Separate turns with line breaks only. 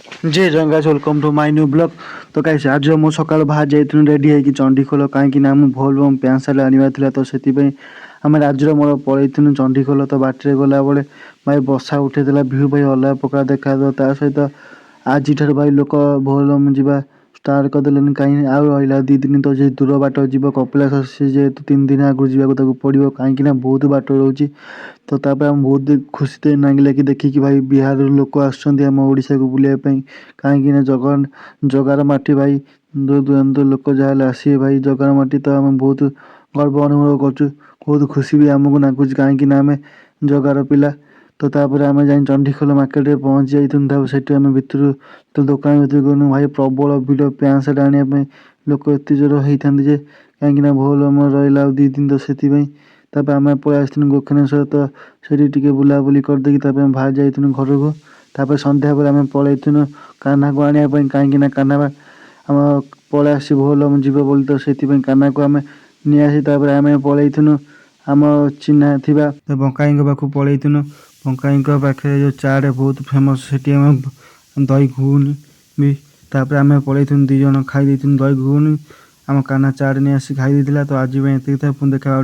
जय जंगास welcome to my new blog. तो गाइस आज मु सकाळ बाहर जाइथुनु रेडी है कि चंडीखोल कहीं ना आम भोलबम पैंट सार्ट आने तो से आम राजर मोर पलैथुनु चंडीखोल। तो बाटर गला बेले भाई बसा उठेला भ्यू भाई अलग प्रकार देखा सहित आज भाई लोक भोलबम जा स्टार्ट करदे कहीं आउ रहा 2 दिन तो जे दूर बाट जीव कपिलास से जेहतु 3 दिन आगुरी जावाक पड़ो कहीं बहुत बाट रोचे। तो तापर आम बहुत खुशी लगे कि देखिए भाई बिहार लोक आम ओडिशा को बुलायापी कहीं जगन जगार माटी भाई दूर दूरांत लोक जहाँ आसवे भाई जगार माटी। तो आम बहुत गर्व अनुभव कर बहुत खुशी भी आमको लगुच कहीं आम जगार पिला। तो तापर आम जा चंडीखोल मार्केट में पहुँची जाइए से भितर तो दुकान भर गलु भाई प्रबल भिड़ पैंट सार्ट आने लोक एत जोर होता जे कहीं भोलबम रहा 2 दिन तो से आम पलि आसनु गोखनेश्वर। तो से बुलाबुली करदे बाहर जाइए घर को। तापर सन्ध्या पर आम पलैथुनु कान्हा को आने कहीं कान्हा आम पलि आस भोलबम जीव बोली। तो से कान्हा को आम नहीं आसी आम पलैथुनु आम चिन्हा थी बंकाई पाक पलैथुनु। बंकाई पाखे जो चाट बहुत फेमस से दही घुगुनी भी तापर आम पलैथुनु 2 जन खाई दही घुगुनी आम कान्हा चाट नहीं आसी खाई। तो आज देखा।